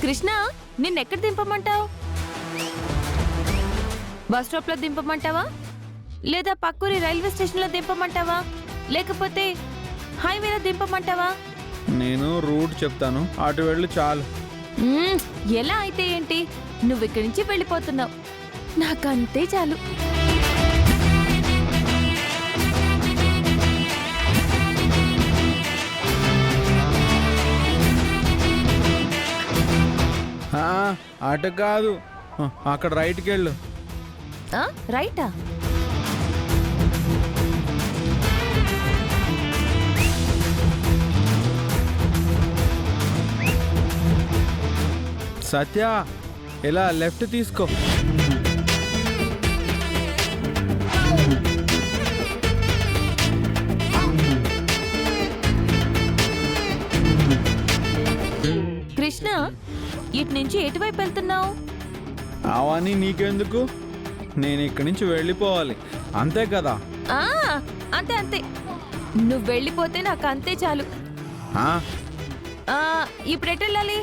Krishna, నిన్నెక్కడ దింపమంటావు? Bus stop లో దింపమంటావా, లేదా పక్కూరి railway station లో దింపమంటావా, లేకపోతే హైవేలో దింపమంటావా? నేను రూట్ చెప్తాను, అటు వెళ్ళు చాలు. ఎలా అయితే ఏంటి, నువ్వు ఇక్కడి నుంచి వెళ్ళిపోతున్నావు, నాకంతే చాలు. అటు కాదు, అక్కడ రైట్కి వెళ్ళు. రైటా? సత్య, ఇలా లెఫ్ట్ తీసుకో. కృష్ణ, ఇటు నుంచి ఎటువైపు వెళ్తున్నావు? అవన్నీ నీకెందుకు, నేను ఇక్కడి నుంచి వెళ్ళిపోవాలి, అంతే కదా? అంతే అంతే, నువ్వు వెళ్ళిపోతే నాకు అంతే చాలు. ఇప్పుడు ఎటు వెళ్ళాలి?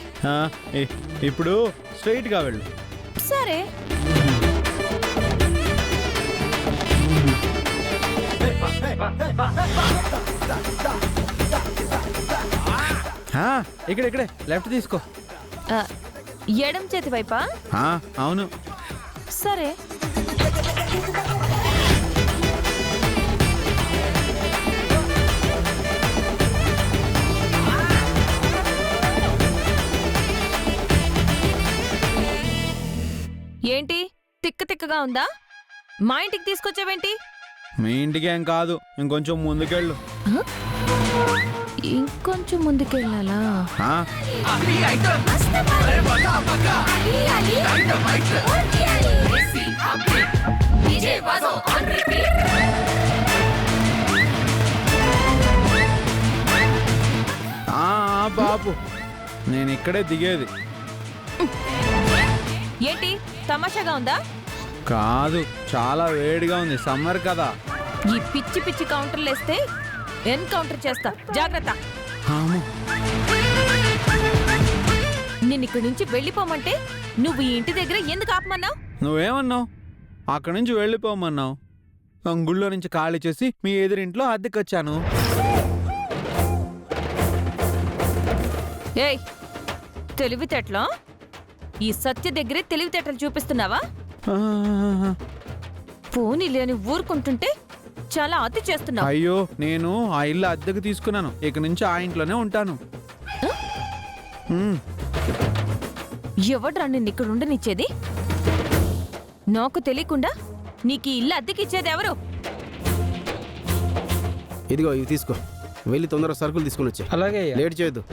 ఇప్పుడు స్ట్రైట్ గా వెళ్ళు. సరే. ఇక్కడే లెఫ్ట్ తీసుకో. ఎడం చేతి వైపా? అవును. సరే. ఏంటి తిక్కగా ఉందా? మా ఇంటికి తీసుకొచ్చావేంటి? మీ ఇంటికి ఏం కాదు, ఇంకొంచెం ముందుకెళ్ళు. ఇంకొంచెం ముందుకెళ్ళాలా? బాబు, నేను ఇక్కడే దిగేది. ఏంటి తమాషాగా ఉందా? కాదు, చాలా వేడిగా ఉంది, సమ్మర్ కదా. ఈ పిచ్చి పిచ్చి కౌంటర్లు వేస్తే ఎన్కౌంటర్ చేస్తా, జాగ్రత్త. నేను ఇక్కడి నుంచి వెళ్ళిపోమంటే నువ్వు ఈ ఇంటి దగ్గర ఎందుకు ఆపమన్నావు? నువ్వేమన్నావు? అక్కడి నుంచి వెళ్ళిపోమన్నావు. గుళ్ళో నుంచి ఖాళీ చేసి మీ ఎదురింట్లో అద్దెకొచ్చాను. ఏయ్, తెలివితేటలో ఈ సత్య దగ్గరే తెలివితేటలు చూపిస్తున్నావా? పోనీ లేని ఊరుకుంటుంటే చాలా అతి చేస్తున్నావు. అయ్యో, నేను ఆ ఇల్లు అద్దెకు తీసుకున్నాను, ఇక నుంచి ఆ ఇంట్లోనే ఉంటాను. ఎవడ్రా నిన్ను ఇక్కడ ఉండనిచ్చేది? నాకు తెలియకుండా నీకు ఈ ఇల్లు అద్దెకిచ్చేది ఎవరు? ఇదిగో ఇవి తీసుకో, వెళ్ళి తొందరగా సరుకులు తీసుకుని వచ్చా. అలాగే, లేట్ చేయొద్దు.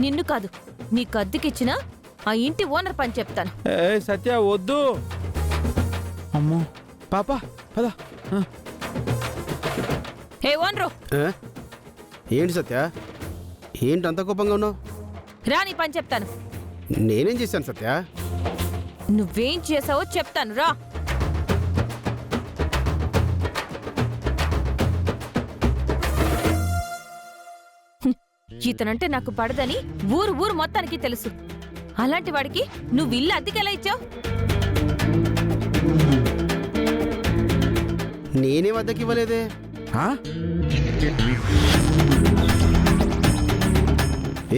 నిన్ను కాదు, నీకు అద్దెకిచ్చిన ఆ ఇంటి ఓనర్ పని చెప్తాను. సత్య వద్దు. అమ్మో పాపా, పద. ఓనరు, ఏంటి సత్య, ఏంటి అంత కోపంగా ఉన్నావు? రా, నీ పని చెప్తాను. నేనేం చేశాను సత్య? నువ్వేం చేసావో చెప్తాను, రా. ఇతనంటే నాకు పడదని ఊరు మొత్తానికి తెలుసు. అలాంటి వాడికి నువ్వు ఇల్లు అద్దెకెలా ఇచ్చావు? నేనేం అద్దెకి ఇవ్వలేదే.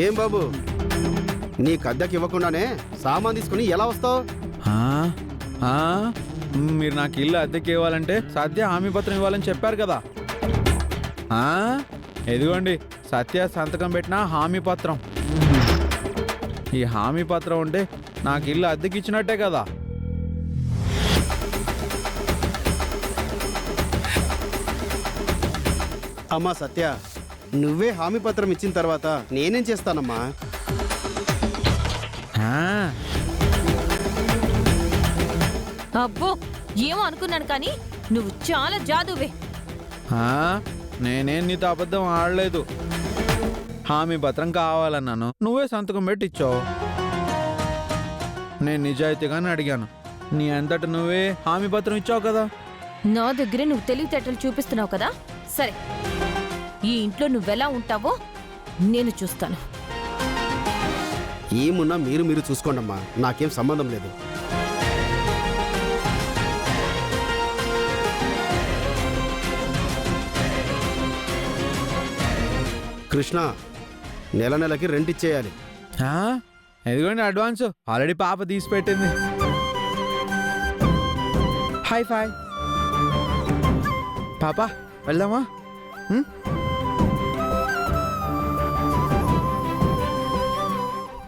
ఏం బాబు, నీకు అద్దెకి ఇవ్వకుండానే సామాన్ తీసుకుని ఎలా వస్తావు? మీరు నాకు ఇల్లు అద్దెకి ఇవ్వాలంటే సత్య హామీ పత్రం ఇవ్వాలని చెప్పారు కదా. ఎదిగోండి, సత్య సంతకం పెట్టిన హామీ పత్రం. ఈ హామీ పత్రం ఉంటే నాకు ఇల్లు అద్దెకి ఇచ్చినట్టే కదా. అమ్మా సత్య, నువ్వే హామీ పత్రం ఇచ్చిన తర్వాత నేనేం చేస్తానమ్మా? అబ్బో, ఏమో అనుకున్నాను కానీ నువ్వు చాలా జాదువే. నేనేం నీతో అబద్ధం ఆడలేదు. హామీ పత్రం కావాలన్నాను, నువ్వే సంతకం పెట్టిచ్చావు. నేను నిజాయితీగానే అడిగాను, నీ అంతట నువ్వే హామీ పత్రం ఇచ్చావు కదా. నా దగ్గరే నువ్వు తెలివితేటలు చూపిస్తున్నావు కదా. సరే, ఈ ఇంట్లో నువ్వెలా ఉంటావో నేను చూస్తాను. ఏమున్నా మీరు చూసుకోండమ్మా, నాకేం సంబంధం లేదు. కృష్ణ, నెలకి రెంట్ ఇచ్చేయాలి. ఆ? ఎదిగోండి అడ్వాన్స్, ఆల్రెడీ పాప తీసి పెట్టింది. హై ఫై పాప, వెళ్దామా?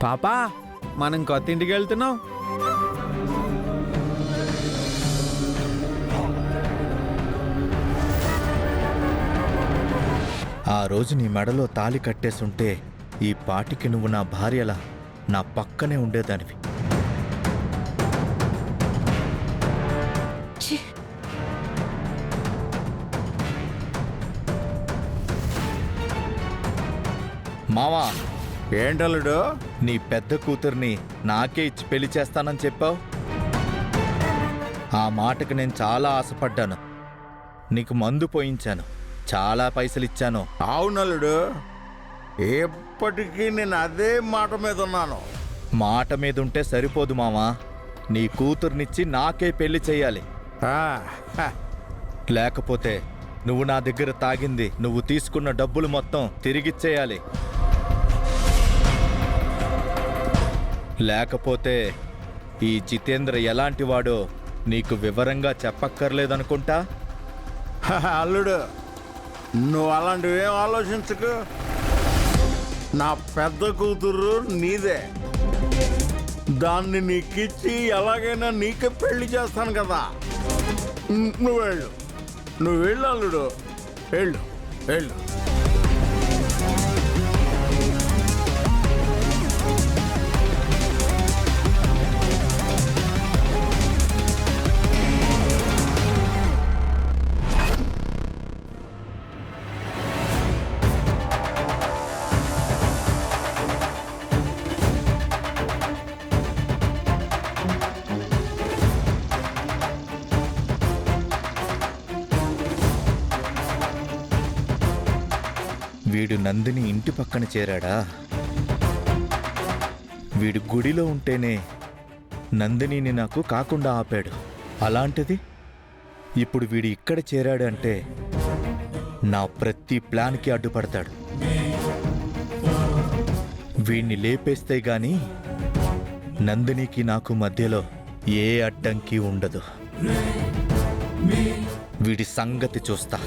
పాపా, మనం కొత్త ఇంటికి వెళ్తున్నాం. ఆ రోజు నీ మెడలో తాళి కట్టేసుంటే ఈ పాటికి నువ్వు నా భార్యలా నా పక్కనే ఉండేదానివి. ఛీ! మావా, ఏంటల్లుడు? నీ పెద్ద కూతుర్ని నాకే ఇచ్చి పెళ్లి చేస్తానని చెప్పావు. ఆ మాటకు నేను చాలా ఆశపడ్డాను. నీకు మందు పోయించాను, చాలా పైసలు ఇచ్చాను. అవునల్లుడు, ఎప్పటికీ నేను అదే మాట మీద ఉన్నాను. మాట మీదుంటే సరిపోదు మావా, నీ కూతుర్నిచ్చి నాకే పెళ్లి చెయ్యాలి. ఆ, హ, లేకపోతే నువ్వు నా దగ్గర తాగింది, నువ్వు తీసుకున్న డబ్బులు మొత్తం తిరిగిచ్చేయాలి. లేకపోతే ఈ జితేంద్ర ఎలాంటివాడో నీకు వివరంగా చెప్పక్కర్లేదనుకుంటా. హ, అల్లుడు, నువ్వు అలాంటివేం ఆలోచించకు. నా పెద్ద కూతురు నీదే, దాన్ని నీకిచ్చి ఎలాగైనా నీకే పెళ్లి చేస్తాను కదా. నువ్వు వెళ్ళు అల్లుడు, వెళ్ళు. వీడు నందిని ఇంటి పక్కన చేరాడా? వీడు గుడిలో ఉంటేనే నందినిని నాకు కాకుండా ఆపాడు. అలాంటిది ఇప్పుడు వీడు ఇక్కడ చేరాడు అంటే నా ప్రతి ప్లాన్కి అడ్డుపడతాడు. వీణ్ణి లేపేస్తే గాని నందినికి నాకు మధ్యలో ఏ అడ్డంకి ఉండదు. వీడి సంగతి చూస్తా.